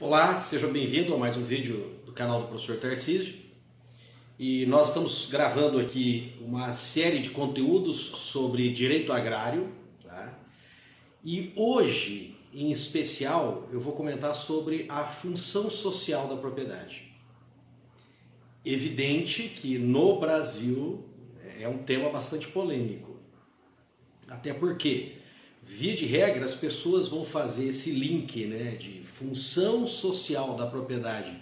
Olá, seja bem-vindo a mais um vídeo do canal do Professor Tarcísio. E nós estamos gravando aqui uma série de conteúdos sobre direito agrário, tá? E hoje, em especial, eu vou comentar sobre a função social da propriedade. Evidente que no Brasil é um tema bastante polêmico, até porque, via de regra, as pessoas vão fazer esse link, né, de função social da propriedade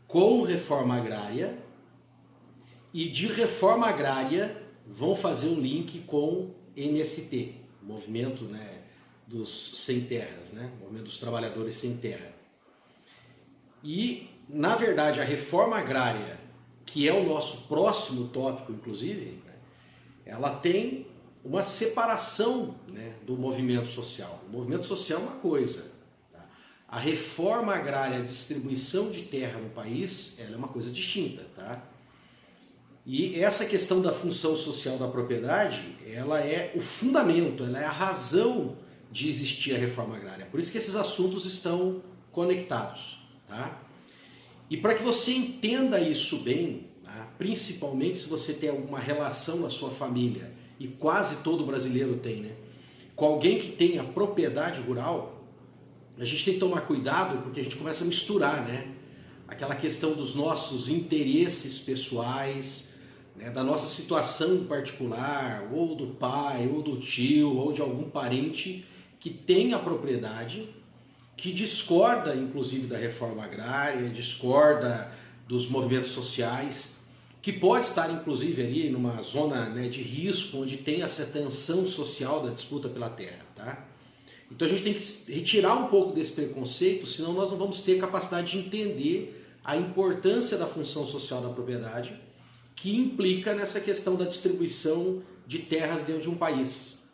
com reforma agrária, e de reforma agrária vão fazer um link com MST, movimento, né, dos sem terras, né, movimento dos trabalhadores sem terra. E, na verdade, a reforma agrária, que é o nosso próximo tópico, inclusive, né, ela tem uma separação, né, do movimento social. O movimento social é uma coisa. Tá? A reforma agrária, a distribuição de terra no país, ela é uma coisa distinta. Tá? E essa questão da função social da propriedade, ela é o fundamento, ela é a razão de existir a reforma agrária. Por isso que esses assuntos estão conectados. Tá? E para que você entenda isso bem, tá? Principalmente se você tem alguma relação na sua família, e quase todo brasileiro tem, né, com alguém que tenha propriedade rural, a gente tem que tomar cuidado porque a gente começa a misturar, né, aquela questão dos nossos interesses pessoais, né, da nossa situação em particular, ou do pai, ou do tio, ou de algum parente que tem a propriedade, que discorda inclusive da reforma agrária, discorda dos movimentos sociais, que pode estar inclusive ali numa zona, né, de risco, onde tem essa tensão social da disputa pela terra. Tá? Então a gente tem que retirar um pouco desse preconceito, senão nós não vamos ter capacidade de entender a importância da função social da propriedade, que implica nessa questão da distribuição de terras dentro de um país.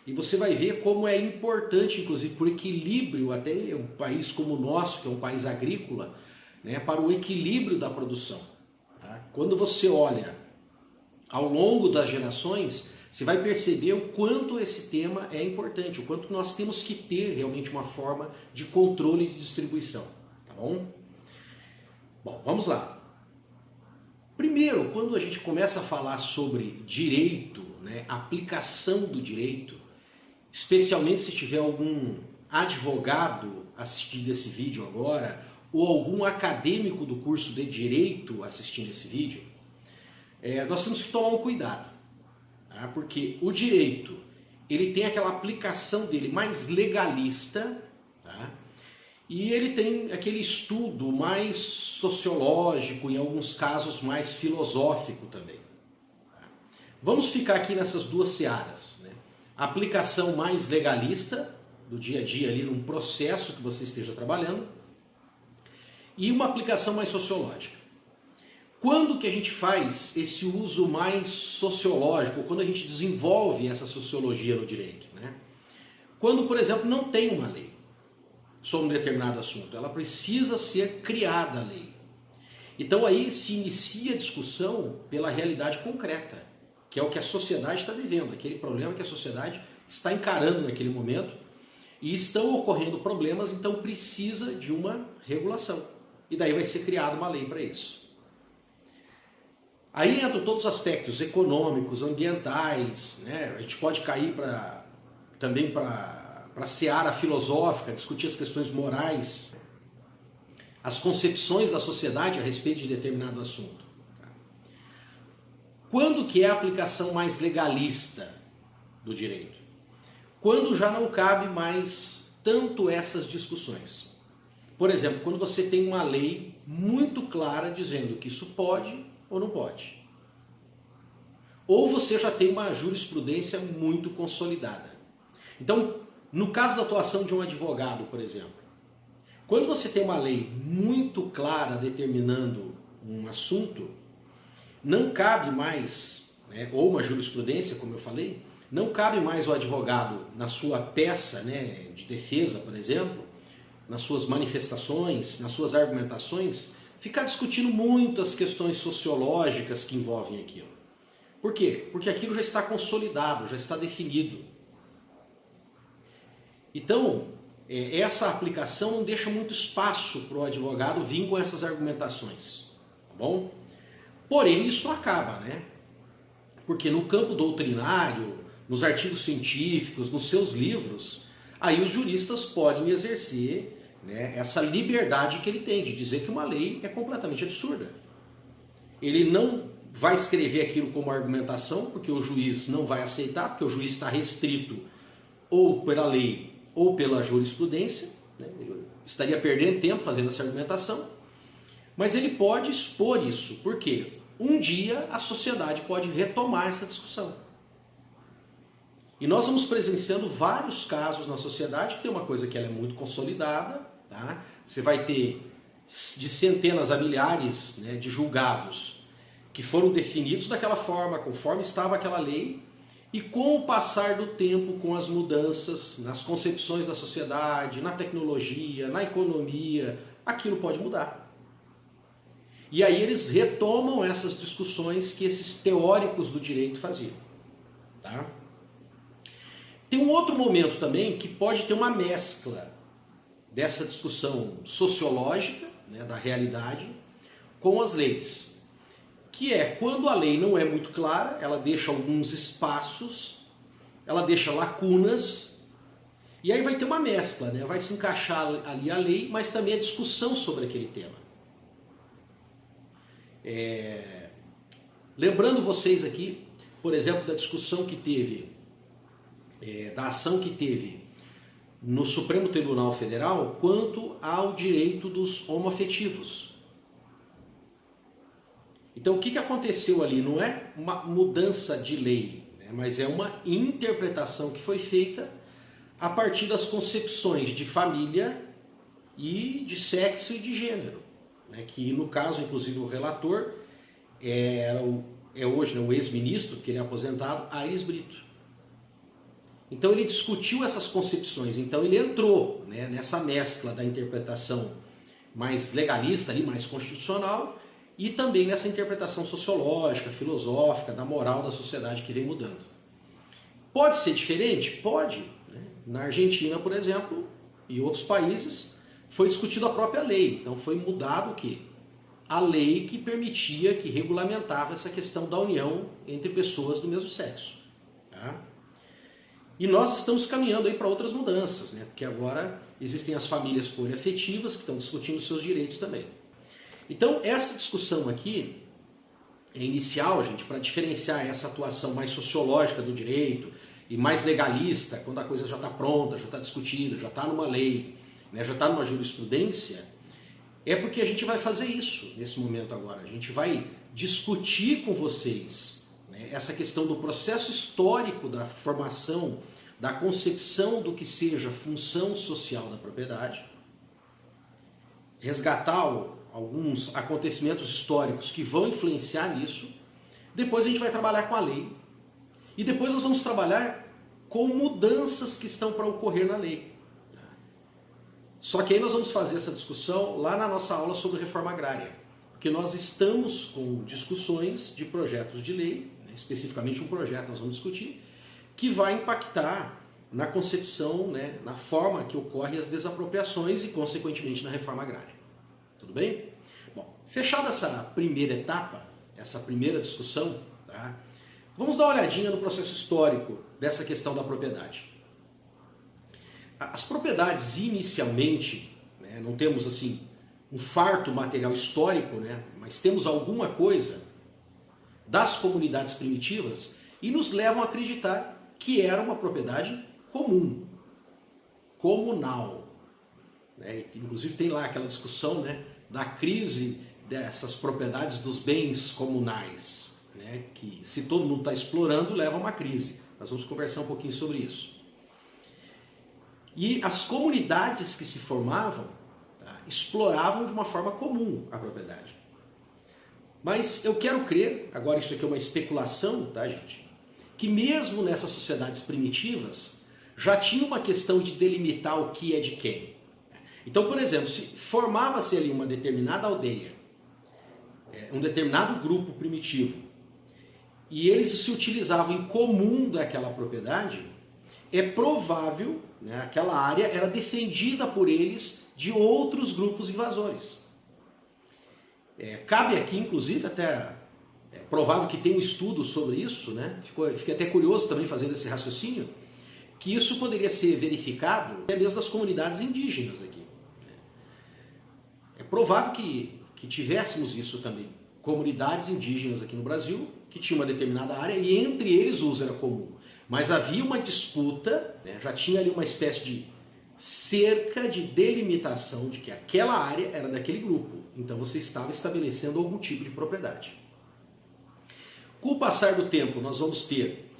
E você vai ver como é importante, inclusive, para o equilíbrio, até um país como o nosso, que é um país agrícola, né, para o equilíbrio da produção. Tá? Quando você olha ao longo das gerações, você vai perceber o quanto esse tema é importante, o quanto nós temos que ter realmente uma forma de controle de distribuição. Tá bom? Bom, vamos lá. Primeiro, quando a gente começa a falar sobre direito, né, aplicação do direito, especialmente se tiver algum advogado assistindo esse vídeo agora, ou algum acadêmico do curso de Direito assistindo esse vídeo, nós temos que tomar um cuidado. Tá? Porque o direito, ele tem aquela aplicação dele mais legalista, tá? E ele tem aquele estudo mais sociológico, em alguns casos mais filosófico também. Tá? Vamos ficar aqui nessas duas searas. Né? A aplicação mais legalista, do dia a dia, ali num processo que você esteja trabalhando, e uma aplicação mais sociológica. Quando que a gente faz esse uso mais sociológico, quando a gente desenvolve essa sociologia no direito? Né? Quando, por exemplo, não tem uma lei sobre um determinado assunto, ela precisa ser criada a lei. Então aí se inicia a discussão pela realidade concreta, que é o que a sociedade está vivendo, aquele problema que a sociedade está encarando naquele momento, e estão ocorrendo problemas, então precisa de uma regulação. E daí vai ser criada uma lei para isso. Aí entram todos os aspectos econômicos, ambientais, né? A gente pode cair também para a seara filosófica, discutir as questões morais, as concepções da sociedade a respeito de determinado assunto. Quando que é a aplicação mais legalista do direito? Quando já não cabe mais tanto essas discussões. Por exemplo, quando você tem uma lei muito clara dizendo que isso pode ou não pode. Ou você já tem uma jurisprudência muito consolidada. Então, no caso da atuação de um advogado, por exemplo, quando você tem uma lei muito clara determinando um assunto, não cabe mais, né, ou uma jurisprudência, como eu falei, não cabe mais o advogado na sua peça, né, de defesa, por exemplo, nas suas manifestações, nas suas argumentações, ficar discutindo muito as questões sociológicas que envolvem aquilo. Por quê? Porque aquilo já está consolidado, já está definido. Então, essa aplicação não deixa muito espaço para o advogado vir com essas argumentações, tá bom? Porém, isso não acaba, né? Porque no campo doutrinário, nos artigos científicos, nos seus livros, aí os juristas podem exercer, né, essa liberdade que ele tem de dizer que uma lei é completamente absurda. Ele não vai escrever aquilo como argumentação, porque o juiz não vai aceitar, porque o juiz está restrito ou pela lei ou pela jurisprudência, né? Ele estaria perdendo tempo fazendo essa argumentação, mas ele pode expor isso, porque um dia a sociedade pode retomar essa discussão. E nós vamos presenciando vários casos na sociedade, que tem uma coisa que ela é muito consolidada, tá? Você vai ter de centenas a milhares, né, de julgados que foram definidos daquela forma, conforme estava aquela lei, e com o passar do tempo, com as mudanças nas concepções da sociedade, na tecnologia, na economia, aquilo pode mudar. E aí eles retomam essas discussões que esses teóricos do direito faziam, tá? Tem um outro momento também que pode ter uma mescla dessa discussão sociológica, né, da realidade, com as leis. Que é quando a lei não é muito clara, ela deixa alguns espaços, ela deixa lacunas, e aí vai ter uma mescla, né? Vai se encaixar ali a lei, mas também a discussão sobre aquele tema. Lembrando vocês aqui, por exemplo, da discussão que teve, da ação que teve no Supremo Tribunal Federal quanto ao direito dos homoafetivos. Então o que aconteceu ali? Não é uma mudança de lei, né, mas é uma interpretação que foi feita a partir das concepções de família e de sexo e de gênero, né, que no caso, inclusive, o relator é hoje, né, o ex-ministro, que ele é aposentado, Aires Brito. Então ele discutiu essas concepções, então ele entrou, né, nessa mescla da interpretação mais legalista, ali, mais constitucional, e também nessa interpretação sociológica, filosófica, da moral da sociedade que vem mudando. Pode ser diferente? Pode. Né? Na Argentina, por exemplo, e outros países, foi discutida a própria lei. Então foi mudado o quê? A lei que permitia, que regulamentava essa questão da união entre pessoas do mesmo sexo. Tá? E nós estamos caminhando aí para outras mudanças, né? Porque agora existem as famílias poliafetivas que estão discutindo seus direitos também. Então, essa discussão aqui é inicial, gente, para diferenciar essa atuação mais sociológica do direito e mais legalista, quando a coisa já está pronta, já está discutida, já está numa lei, né, já está numa jurisprudência, é porque a gente vai fazer isso nesse momento agora. A gente vai discutir com vocês, né, essa questão do processo histórico da formação, da concepção do que seja função social da propriedade, resgatar alguns acontecimentos históricos que vão influenciar nisso. Depois a gente vai trabalhar com a lei. E depois nós vamos trabalhar com mudanças que estão para ocorrer na lei. Só que aí nós vamos fazer essa discussão lá na nossa aula sobre reforma agrária. Porque nós estamos com discussões de projetos de lei, né, especificamente um projeto nós vamos discutir, que vai impactar na concepção, né, na forma que ocorrem as desapropriações e, consequentemente, na reforma agrária. Tudo bem? Bom, fechada essa primeira etapa, essa primeira discussão, tá? Vamos dar uma olhadinha no processo histórico dessa questão da propriedade. As propriedades, inicialmente, né, não temos assim um farto material histórico, né, mas temos alguma coisa das comunidades primitivas e nos levam a acreditar que era uma propriedade comum, comunal. Né? Inclusive tem lá aquela discussão, né, da crise dessas propriedades dos bens comunais, né, que se todo mundo está explorando, leva a uma crise. Nós vamos conversar um pouquinho sobre isso. E as comunidades que se formavam, tá, exploravam de uma forma comum a propriedade. Mas eu quero crer, agora isso aqui é uma especulação, tá, gente, que mesmo nessas sociedades primitivas já tinha uma questão de delimitar o que é de quem. Então, por exemplo, se formava-se ali uma determinada aldeia, um determinado grupo primitivo, e eles se utilizavam em comum daquela propriedade, é provável, né, aquela área era defendida por eles de outros grupos invasores. Cabe aqui, inclusive, até é provável que tenha um estudo sobre isso, né? Fiquei até curioso também fazendo esse raciocínio, que isso poderia ser verificado até mesmo das comunidades indígenas aqui. É provável que tivéssemos isso também. Comunidades indígenas aqui no Brasil, que tinham uma determinada área e entre eles o uso era comum. Mas havia uma disputa, né? Já tinha ali uma espécie de cerca de delimitação de que aquela área era daquele grupo. Então você estava estabelecendo algum tipo de propriedade. Com o passar do tempo, nós vamos ter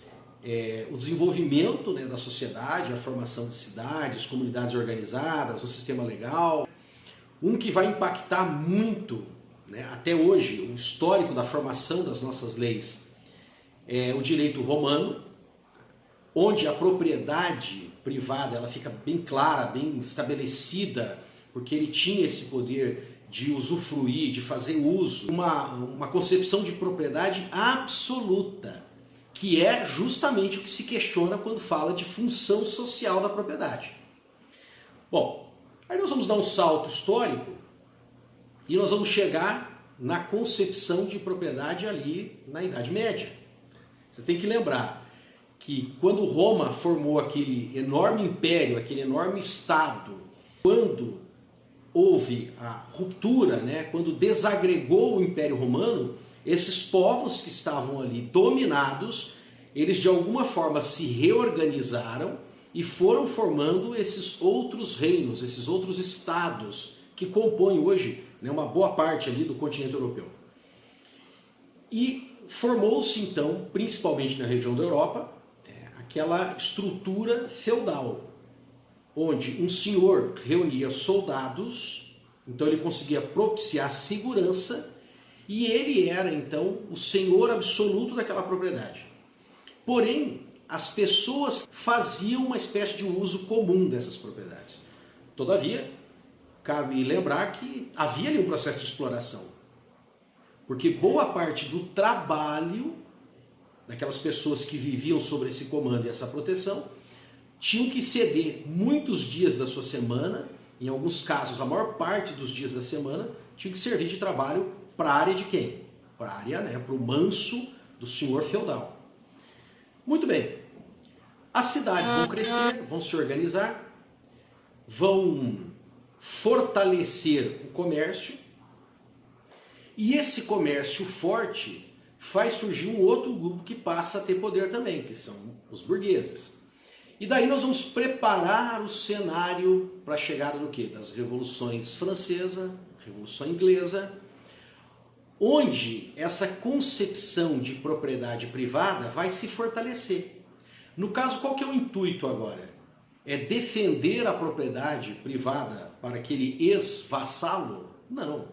o desenvolvimento, né, da sociedade, a formação de cidades, comunidades organizadas, o sistema legal. Um que vai impactar muito, né, até hoje, o histórico da formação das nossas leis, é o direito romano, onde a propriedade privada ela fica bem clara, bem estabelecida, porque ele tinha esse poder de usufruir, de fazer uso, uma concepção de propriedade absoluta, que é justamente o que se questiona quando fala de função social da propriedade. Bom, aí nós vamos dar um salto histórico e nós vamos chegar na concepção de propriedade ali na Idade Média. Você tem que lembrar que quando Roma formou aquele enorme império, aquele enorme estado, quando houve a ruptura, né, quando desagregou o Império Romano, esses povos que estavam ali dominados, eles de alguma forma se reorganizaram e foram formando esses outros reinos, esses outros estados que compõem hoje, né, uma boa parte ali do continente europeu. E formou-se então, principalmente na região da Europa, aquela estrutura feudal, onde um senhor reunia soldados, então ele conseguia propiciar segurança e ele era então o senhor absoluto daquela propriedade. Porém, as pessoas faziam uma espécie de uso comum dessas propriedades. Todavia, cabe lembrar que havia ali um processo de exploração, porque boa parte do trabalho daquelas pessoas que viviam sobre esse comando e essa proteção tinham que ceder muitos dias da sua semana, em alguns casos a maior parte dos dias da semana, tinham que servir de trabalho para a área de quem? Para a área, né, para o manso do senhor feudal. Muito bem, as cidades vão crescer, vão se organizar, vão fortalecer o comércio, e esse comércio forte faz surgir um outro grupo que passa a ter poder também, que são os burgueses. E daí nós vamos preparar o cenário para a chegada do quê? Das revoluções francesa, revolução inglesa, onde essa concepção de propriedade privada vai se fortalecer. No caso, qual que é o intuito agora? É defender a propriedade privada para aquele ex-vassalo? Não.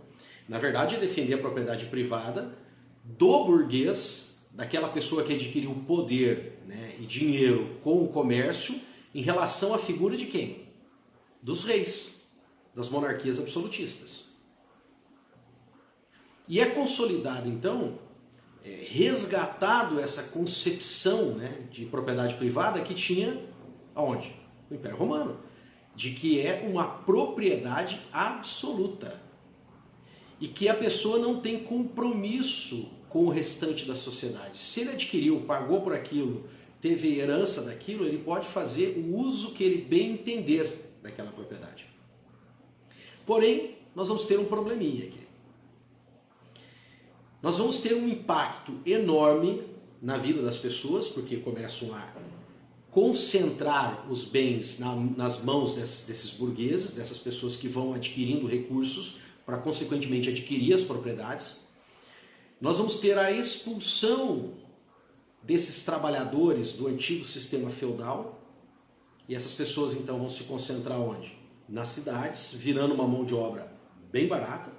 Na verdade, é defender a propriedade privada do burguês, daquela pessoa que adquiriu poder, né, e dinheiro com o comércio, em relação à figura de quem? Dos reis, das monarquias absolutistas. E é consolidado, então, resgatado essa concepção, né, de propriedade privada que tinha, aonde? No Império Romano, de que é uma propriedade absoluta e que a pessoa não tem compromisso com o restante da sociedade. Se ele adquiriu, pagou por aquilo, teve herança daquilo, ele pode fazer o uso que ele bem entender daquela propriedade. Porém, nós vamos ter um probleminha aqui. Nós vamos ter um impacto enorme na vida das pessoas, porque começam a concentrar os bens nas mãos desses burgueses, dessas pessoas que vão adquirindo recursos para, consequentemente, adquirir as propriedades. Nós vamos ter a expulsão desses trabalhadores do antigo sistema feudal, e essas pessoas então vão se concentrar onde? Nas cidades, virando uma mão de obra bem barata,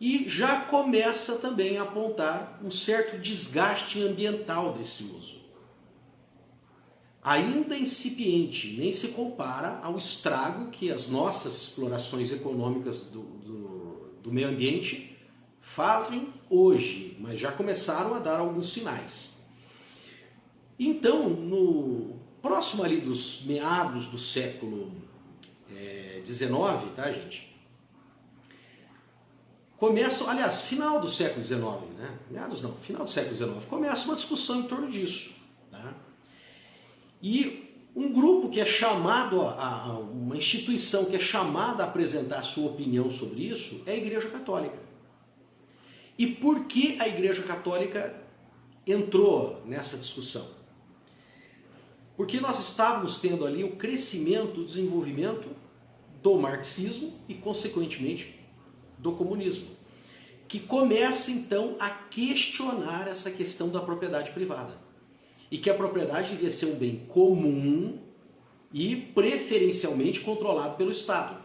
e já começa também a apontar um certo desgaste ambiental desse uso. Ainda incipiente, nem se compara ao estrago que as nossas explorações econômicas do meio ambiente fazem hoje, mas já começaram a dar alguns sinais. Então, próximo ali dos meados do século XIX, tá, gente? Começa, aliás, final do século XIX, né? Meados não, final do século XIX, começa uma discussão em torno disso, tá? E um grupo que é chamado, uma instituição que é chamada a apresentar a sua opinião sobre isso é a Igreja Católica. E por que a Igreja Católica entrou nessa discussão? Porque nós estávamos tendo ali o crescimento, o desenvolvimento do marxismo e, consequentemente, do comunismo, que começa então a questionar essa questão da propriedade privada. E que a propriedade devia ser um bem comum e preferencialmente controlado pelo Estado.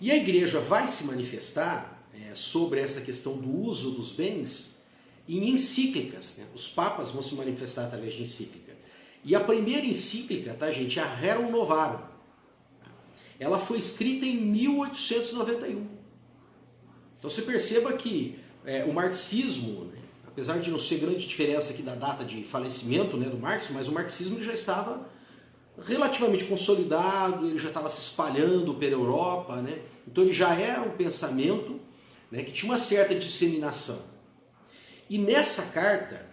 E a igreja vai se manifestar sobre essa questão do uso dos bens em encíclicas, né? Os papas vão se manifestar através de encíclica. E a primeira encíclica, tá, gente, é a Rerum Novarum. Ela foi escrita em 1891. Então você perceba que o marxismo, né, apesar de não ser grande diferença aqui da data de falecimento, né, do Marx, mas o marxismo ele já estava relativamente consolidado, ele já estava se espalhando pela Europa, né? Então ele já era um pensamento, né, que tinha uma certa disseminação. E nessa carta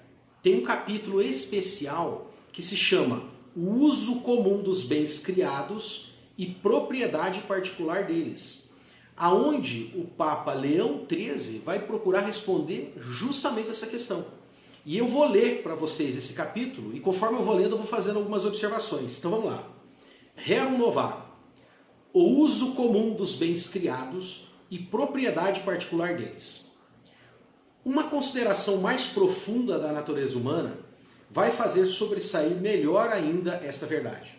tem um capítulo especial que se chama O uso comum dos bens criados e propriedade particular deles, aonde o Papa Leão XIII vai procurar responder justamente essa questão. E eu vou ler para vocês esse capítulo, e conforme eu vou lendo, eu vou fazendo algumas observações. Então vamos lá. Rerum Novarum. O uso comum dos bens criados e propriedade particular deles. Uma consideração mais profunda da natureza humana vai fazer sobressair melhor ainda esta verdade.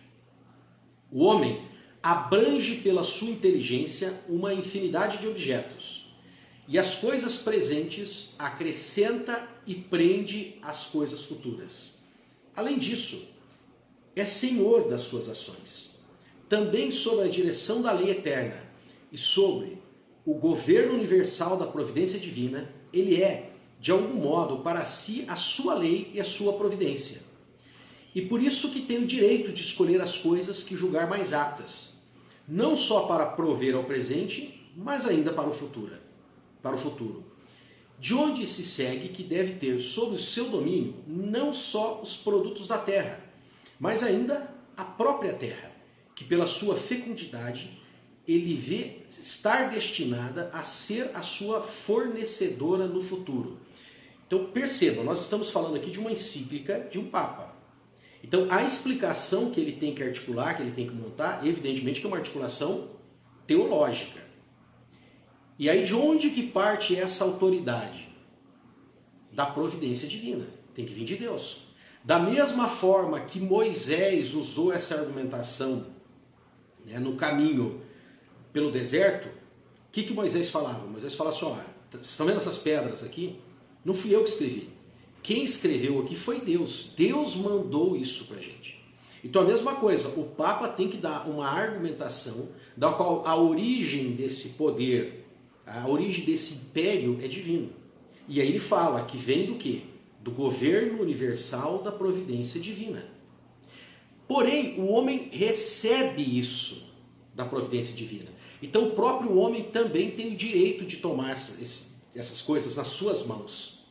O homem abrange pela sua inteligência uma infinidade de objetos, e as coisas presentes acrescenta e prende as coisas futuras. Além disso, é senhor das suas ações. Também sob a direção da lei eterna e sobre o governo universal da providência divina, ele é, de algum modo, para si a sua lei e a sua providência. E por isso que tem o direito de escolher as coisas que julgar mais aptas, não só para prover ao presente, mas ainda para o futuro. De onde se segue que deve ter sob o seu domínio não só os produtos da terra, mas ainda a própria terra, que pela sua fecundidade ele vê estar destinada a ser a sua fornecedora no futuro. Então perceba, nós estamos falando aqui de uma encíclica de um Papa. Então a explicação que ele tem que articular, que ele tem que montar, evidentemente que é uma articulação teológica. E aí de onde que parte essa autoridade? Da providência divina. Tem que vir de Deus. Da mesma forma que Moisés usou essa argumentação, né, no caminho pelo deserto, o que Moisés falava? Moisés falava assim, ó, vocês estão vendo essas pedras aqui? Não fui eu que escrevi. Quem escreveu aqui foi Deus. Deus mandou isso pra gente. Então a mesma coisa, o Papa tem que dar uma argumentação da qual a origem desse poder, a origem desse império é divino. E aí ele fala que vem do quê? Do governo universal da providência divina. Porém, o homem recebe isso da providência divina. Então o próprio homem também tem o direito de tomar essas coisas nas suas mãos.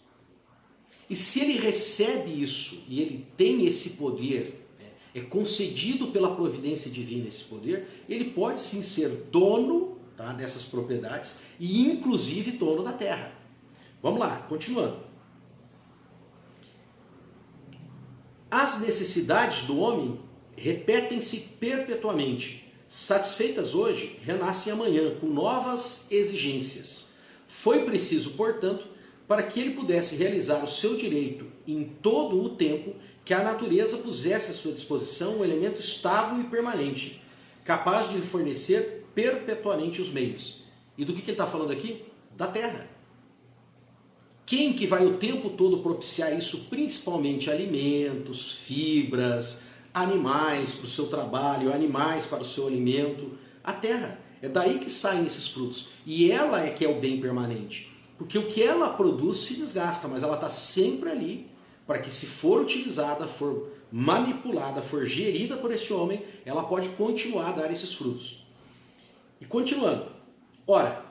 E se ele recebe isso e ele tem esse poder, é concedido pela providência divina esse poder, ele pode sim ser dono, tá, dessas propriedades e inclusive dono da terra. Vamos lá, continuando. As necessidades do homem repetem-se perpetuamente. Satisfeitas hoje, renascem amanhã com novas exigências. Foi preciso, portanto, para que ele pudesse realizar o seu direito em todo o tempo, que a natureza pusesse à sua disposição um elemento estável e permanente, capaz de lhe fornecer perpetuamente os meios. E do que ele está falando aqui? Da terra. Quem que vai o tempo todo propiciar isso? Principalmente alimentos, fibras, animais para o seu trabalho, animais para o seu alimento. A terra. É daí que saem esses frutos. E ela é que é o bem permanente. Porque o que ela produz se desgasta, mas ela está sempre ali para que, se for utilizada, for manipulada, for gerida por esse homem, ela pode continuar a dar esses frutos. E continuando, ora,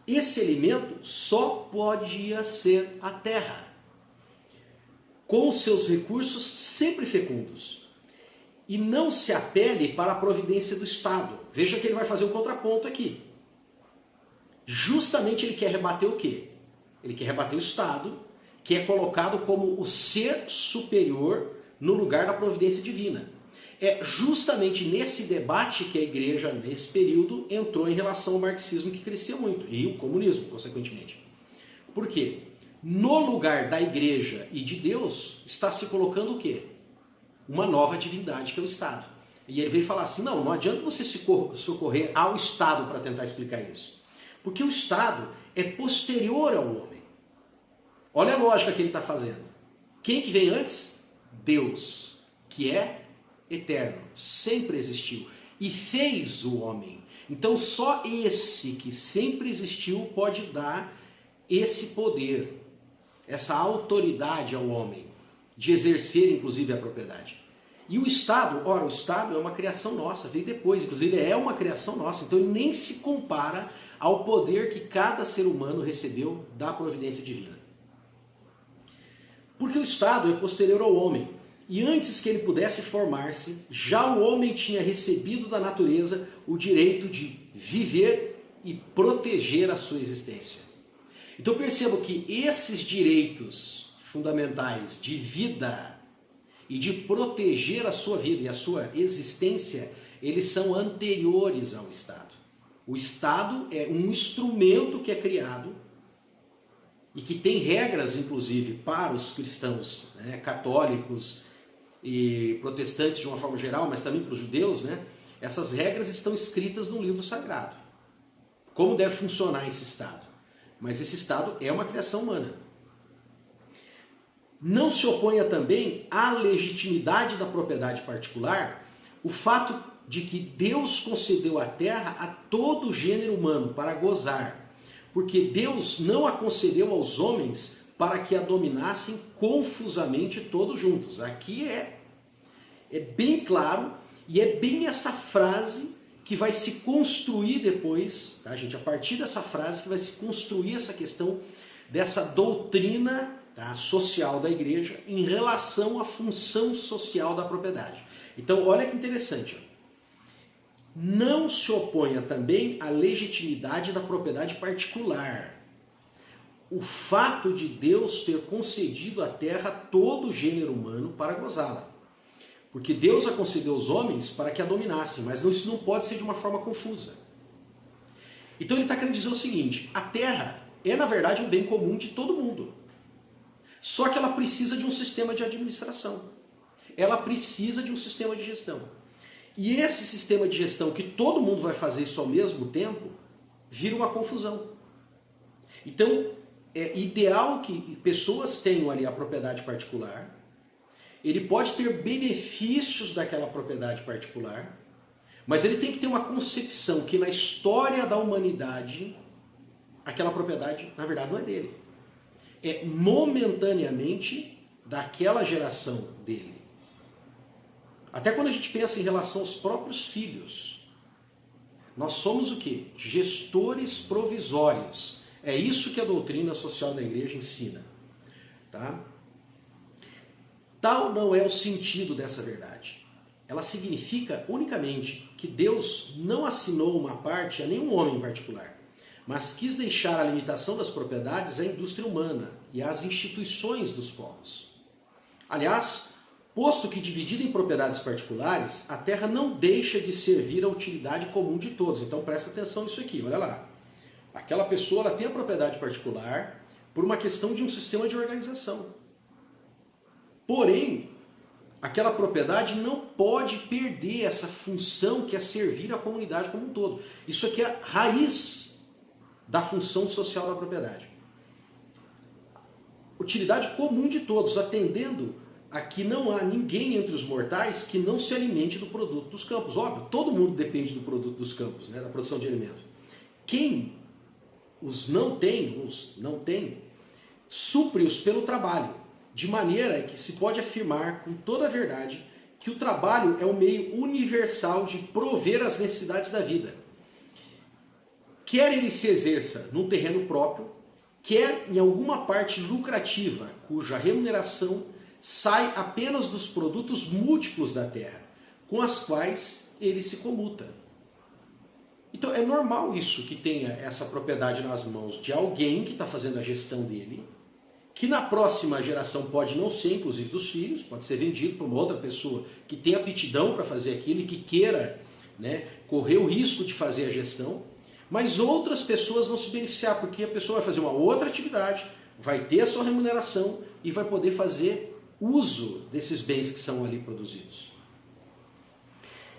esse alimento só podia ser a terra, com seus recursos sempre fecundos. E não se apele para a providência do Estado. Veja que ele vai fazer um contraponto aqui. Justamente ele quer rebater o quê? Ele quer rebater o Estado, que é colocado como o ser superior no lugar da providência divina. É justamente nesse debate que a igreja, nesse período, entrou em relação ao marxismo, que crescia muito, e o comunismo, consequentemente. Por quê? No lugar da igreja e de Deus, está se colocando o quê? Uma nova divindade, que é o Estado. E ele veio falar assim, não adianta você se socorrer ao Estado para tentar explicar isso. Porque o Estado é posterior ao homem. Olha a lógica que ele está fazendo. Quem que vem antes? Deus, que é eterno, sempre existiu e fez o homem. Então só esse que sempre existiu pode dar esse poder, essa autoridade ao homem, de exercer inclusive a propriedade. E o Estado, ora, o Estado é uma criação nossa, veio depois, inclusive é uma criação nossa, então ele nem se compara ao poder que cada ser humano recebeu da providência divina. Porque o Estado é posterior ao homem, e antes que ele pudesse formar-se, já o homem tinha recebido da natureza o direito de viver e proteger a sua existência. Então percebo que esses direitos fundamentais de vida e de proteger a sua vida e a sua existência, eles são anteriores ao Estado. O Estado é um instrumento que é criado e que tem regras, inclusive, para os cristãos, né, católicos e protestantes de uma forma geral, mas também para os judeus, né? Essas regras estão escritas no livro sagrado. Como deve funcionar esse Estado? Mas esse Estado é uma criação humana. Não se oponha também à legitimidade da propriedade particular o fato de que Deus concedeu a terra a todo o gênero humano para gozar, porque Deus não a concedeu aos homens para que a dominassem confusamente todos juntos. Aqui é bem claro e é bem essa frase que vai se construir depois, tá, gente? A partir dessa frase que vai se construir essa questão dessa doutrina, tá, social da igreja em relação à função social da propriedade. Então, olha que interessante. Não se oponha também à legitimidade da propriedade particular. O fato de Deus ter concedido à terra todo o gênero humano para gozá-la. Porque Deus a concedeu aos homens para que a dominassem, mas isso não pode ser de uma forma confusa. Então ele está querendo dizer o seguinte, a terra é na verdade um bem comum de todo mundo. Só que ela precisa de um sistema de administração. Ela precisa de um sistema de gestão. E esse sistema de gestão, que todo mundo vai fazer isso ao mesmo tempo, vira uma confusão. Então, é ideal que pessoas tenham ali a propriedade particular. Ele pode ter benefícios daquela propriedade particular, mas ele tem que ter uma concepção que na história da humanidade, aquela propriedade, na verdade, não é dele. É momentaneamente daquela geração dele. Até quando a gente pensa em relação aos próprios filhos, nós somos o quê? Gestores provisórios. É isso que a doutrina social da igreja ensina. Tá? Tal não é o sentido dessa verdade. Ela significa unicamente que Deus não assinou uma parte a nenhum homem em particular, mas quis deixar a limitação das propriedades à indústria humana e às instituições dos povos. Aliás, posto que dividida em propriedades particulares, a terra não deixa de servir à utilidade comum de todos. Então presta atenção nisso aqui, olha lá. Aquela pessoa ela tem a propriedade particular por uma questão de um sistema de organização. Porém, aquela propriedade não pode perder essa função que é servir à comunidade como um todo. Isso aqui é a raiz da função social da propriedade. Utilidade comum de todos, atendendo a que não há ninguém entre os mortais que não se alimente do produto dos campos. Óbvio, todo mundo depende do produto dos campos, né, da produção de alimentos. Quem os não tem, supre-os pelo trabalho, de maneira que se pode afirmar com toda a verdade que o trabalho é um meio universal de prover as necessidades da vida. Quer ele se exerça num terreno próprio, quer em alguma parte lucrativa, cuja remuneração sai apenas dos produtos múltiplos da terra, com as quais ele se comuta. Então é normal isso, que tenha essa propriedade nas mãos de alguém que está fazendo a gestão dele, que na próxima geração pode não ser, inclusive dos filhos, pode ser vendido para uma outra pessoa que tem aptidão para fazer aquilo e que queira, né, correr o risco de fazer a gestão, mas outras pessoas vão se beneficiar, porque a pessoa vai fazer uma outra atividade, vai ter a sua remuneração e vai poder fazer uso desses bens que são ali produzidos.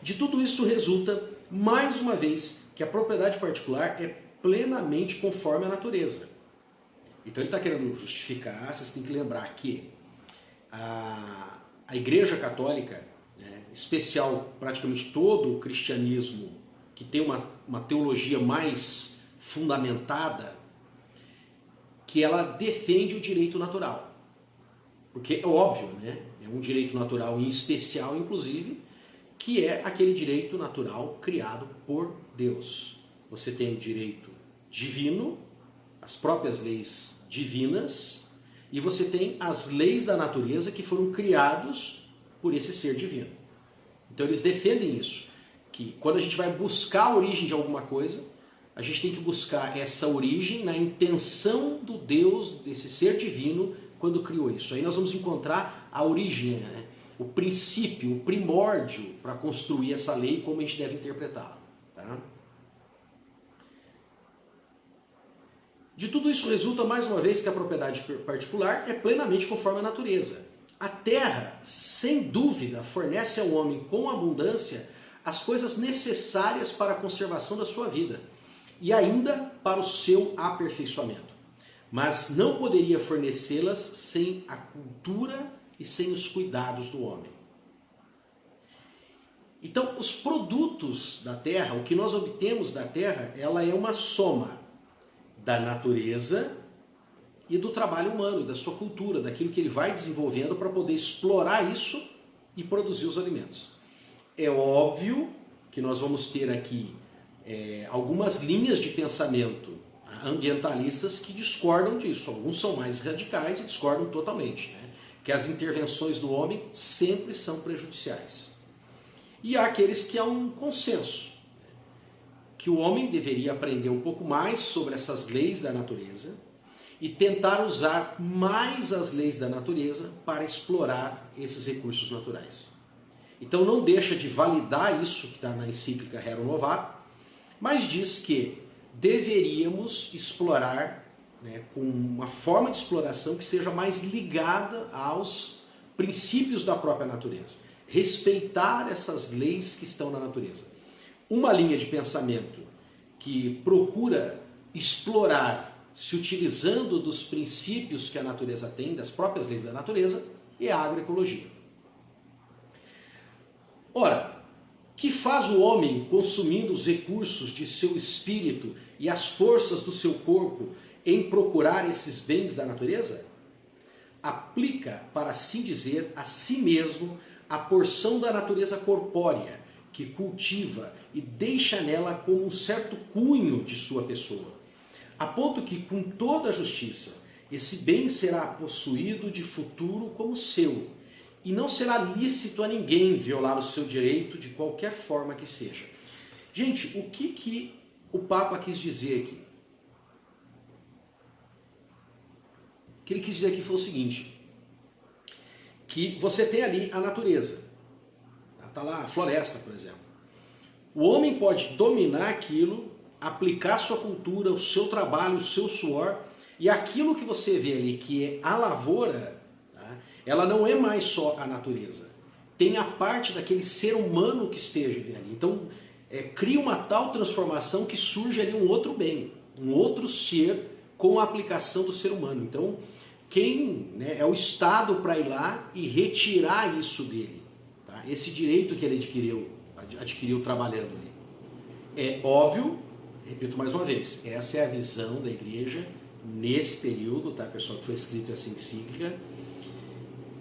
De tudo isso resulta, mais uma vez, que a propriedade particular é plenamente conforme à natureza. Então ele está querendo justificar, vocês têm que lembrar que a Igreja Católica, né, em especial praticamente todo o cristianismo que tem uma teologia mais fundamentada, que ela defende o direito natural. Porque é óbvio, né? É um direito natural em especial, inclusive, que é aquele direito natural criado por Deus. Você tem o direito divino, as próprias leis divinas, e você tem as leis da natureza que foram criados por esse ser divino. Então eles defendem isso, que quando a gente vai buscar a origem de alguma coisa, a gente tem que buscar essa origem na intenção do Deus, desse ser divino, quando criou isso. Aí nós vamos encontrar a origem, né? O princípio, o primórdio para construir essa lei, como a gente deve interpretá-la. Tá? De tudo isso resulta, mais uma vez, que a propriedade particular é plenamente conforme à natureza. A terra, sem dúvida, fornece ao homem com abundância as coisas necessárias para a conservação da sua vida e ainda para o seu aperfeiçoamento. Mas não poderia fornecê-las sem a cultura e sem os cuidados do homem. Então, os produtos da terra, o que nós obtemos da terra, ela é uma soma da natureza e do trabalho humano, da sua cultura, daquilo que ele vai desenvolvendo para poder explorar isso e produzir os alimentos. É óbvio que nós vamos ter aqui algumas linhas de pensamento ambientalistas que discordam disso. Alguns são mais radicais e discordam totalmente, né? Que as intervenções do homem sempre são prejudiciais. E há aqueles que há um consenso, que o homem deveria aprender um pouco mais sobre essas leis da natureza e tentar usar mais as leis da natureza para explorar esses recursos naturais. Então não deixa de validar isso que está na encíclica Rerum Novarum, mas diz que deveríamos explorar, né, com uma forma de exploração que seja mais ligada aos princípios da própria natureza. Respeitar essas leis que estão na natureza. Uma linha de pensamento que procura explorar, se utilizando dos princípios que a natureza tem, das próprias leis da natureza, é a agroecologia. Ora, que faz o homem consumindo os recursos de seu espírito e as forças do seu corpo em procurar esses bens da natureza? Aplica, para assim dizer, a si mesmo a porção da natureza corpórea que cultiva e deixa nela como um certo cunho de sua pessoa, a ponto que, com toda a justiça, esse bem será possuído de futuro como seu, e não será lícito a ninguém violar o seu direito de qualquer forma que seja. Gente, o que o Papa quis dizer aqui? O que ele quis dizer aqui foi o seguinte, que você tem ali a natureza, está lá a floresta, por exemplo. O homem pode dominar aquilo, aplicar sua cultura, o seu trabalho, o seu suor, e aquilo que você vê ali, que é a lavoura, tá? Ela não é mais só a natureza. Tem a parte daquele ser humano que esteja ali. Então, cria uma tal transformação que surge ali um outro bem, um outro ser com a aplicação do ser humano. Então, quem, né, é o Estado para ir lá e retirar isso dele, tá? Esse direito que ele adquiriu trabalhando ali. É óbvio, repito mais uma vez, essa é a visão da igreja nesse período, tá, pessoal, que foi escrito essa encíclica,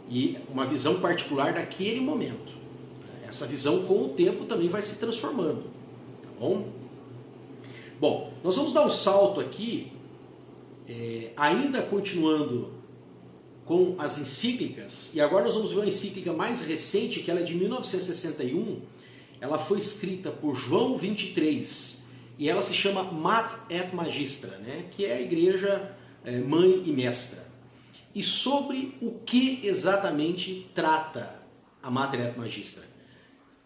e uma visão particular daquele momento. Essa visão com o tempo também vai se transformando, tá bom? Bom, nós vamos dar um salto aqui, ainda continuando com as encíclicas, e agora nós vamos ver uma encíclica mais recente, que ela é de 1961, ela foi escrita por João XXIII, e ela se chama Mater et Magistra, né? Que é a igreja mãe e mestra. E sobre o que exatamente trata a Mater et Magistra?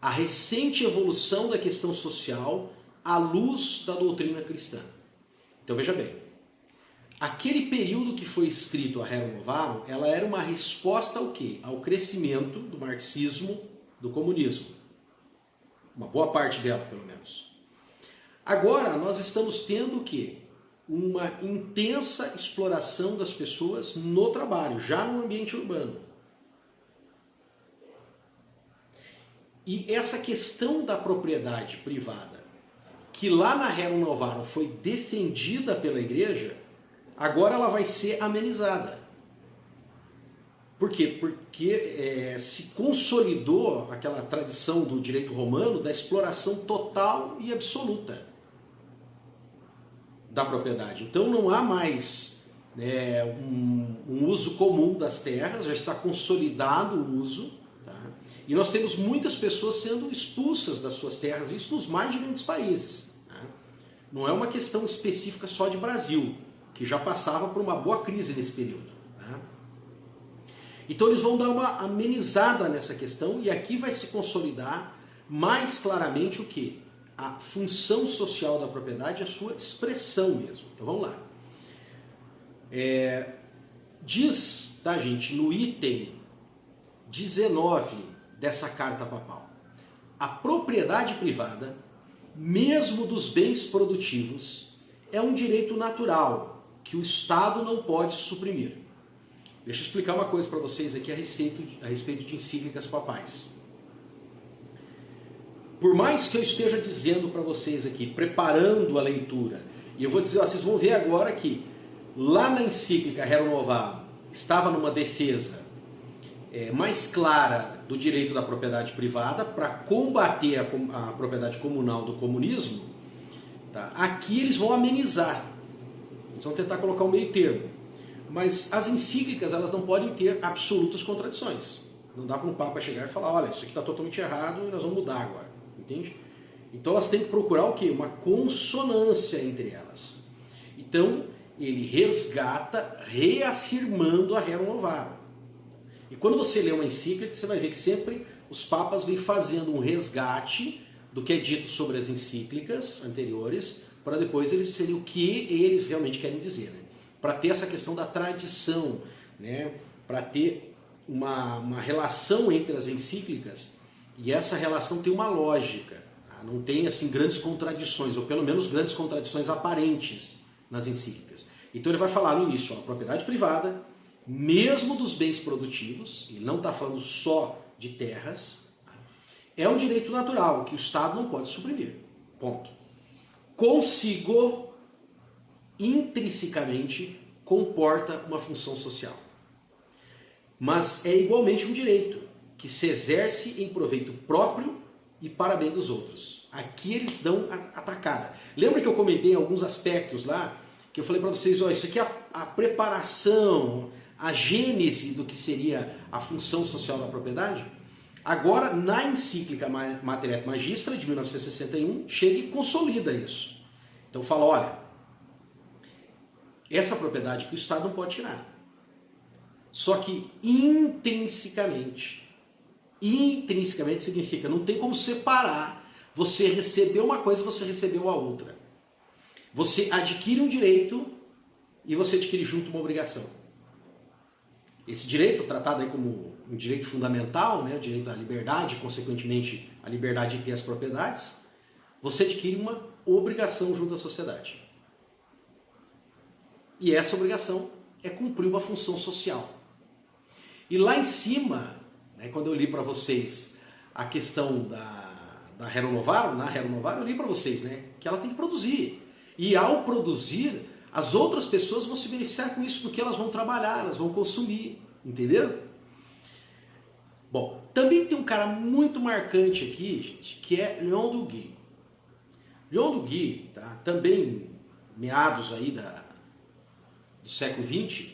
A recente evolução da questão social à luz da doutrina cristã. Então veja bem, aquele período que foi escrito a Rerum Novarum, ela era uma resposta ao quê? Ao crescimento do marxismo, do comunismo. Uma boa parte dela, pelo menos. Agora, nós estamos tendo o quê? Uma intensa exploração das pessoas no trabalho, já no ambiente urbano. E essa questão da propriedade privada, que lá na Rerum Novarum foi defendida pela igreja, agora ela vai ser amenizada. Por quê? Porque se consolidou aquela tradição do direito romano da exploração total e absoluta da propriedade. Então não há mais um uso comum das terras, já está consolidado o uso, tá? E nós temos muitas pessoas sendo expulsas das suas terras, isso nos mais diferentes países. Tá? Não é uma questão específica só de Brasil, que já passava por uma boa crise nesse período. Tá? Então eles vão dar uma amenizada nessa questão e aqui vai se consolidar mais claramente o quê? A função social da propriedade, a sua expressão mesmo. Então vamos lá. Diz, tá, gente, no item 19 dessa carta papal, a propriedade privada, mesmo dos bens produtivos, é um direito natural que o Estado não pode suprimir. Deixa eu explicar uma coisa para vocês aqui a respeito de encíclicas papais. Por mais que eu esteja dizendo para vocês aqui, preparando a leitura, e eu vou dizer, vocês vão ver agora que lá na encíclica Rerum Novarum estava numa defesa mais clara do direito da propriedade privada para combater a propriedade comunal do comunismo, tá? Aqui eles vão amenizar, eles vão tentar colocar um meio termo. Mas as encíclicas, elas não podem ter absolutas contradições. Não dá para um papa chegar e falar, olha, isso aqui está totalmente errado e nós vamos mudar agora. Entende? Então elas têm que procurar o quê? Uma consonância entre elas. Então, ele resgata reafirmando a Rerum Novarum. E quando você lê uma encíclica, você vai ver que sempre os papas vêm fazendo um resgate do que é dito sobre as encíclicas anteriores, para depois eles dizerem o que eles realmente querem dizer. Né? Para ter essa questão da tradição, né? Para ter uma relação entre as encíclicas, e essa relação tem uma lógica, tá? Não tem assim grandes contradições, ou pelo menos grandes contradições aparentes nas encíclicas. Então ele vai falar no início, a propriedade privada, mesmo dos bens produtivos, ele não está falando só de terras, tá? É um direito natural que o Estado não pode suprimir. Ponto. Consigo, intrinsecamente, comporta uma função social. Mas é igualmente um direito que se exerce em proveito próprio e para bem dos outros. Aqui eles dão a tacada. Lembra que eu comentei alguns aspectos lá, que eu falei para vocês, ó, isso aqui é a preparação, a gênese do que seria a função social da propriedade? Agora, na encíclica Mater et Magistra, de 1961, chega e consolida isso. Então fala, olha, essa propriedade que o Estado não pode tirar. Só que intrinsecamente significa, não tem como separar, você recebeu uma coisa e você recebeu a outra. Você adquire um direito e você adquire junto uma obrigação. Esse direito, tratado aí como um direito fundamental, né, o direito à liberdade, consequentemente a liberdade de ter as propriedades, você adquire uma obrigação junto à sociedade. E essa obrigação é cumprir uma função social. E lá em cima, né, quando eu li para vocês a questão da Rerum Novarum, na Rerum Novarum eu li para vocês, né, que ela tem que produzir. E ao produzir, as outras pessoas vão se beneficiar com isso, porque elas vão trabalhar, elas vão consumir, entenderam? Bom, também tem um cara muito marcante aqui, gente, que é Leon Duguay. Leon Duguay, tá, também meados aí do século XX,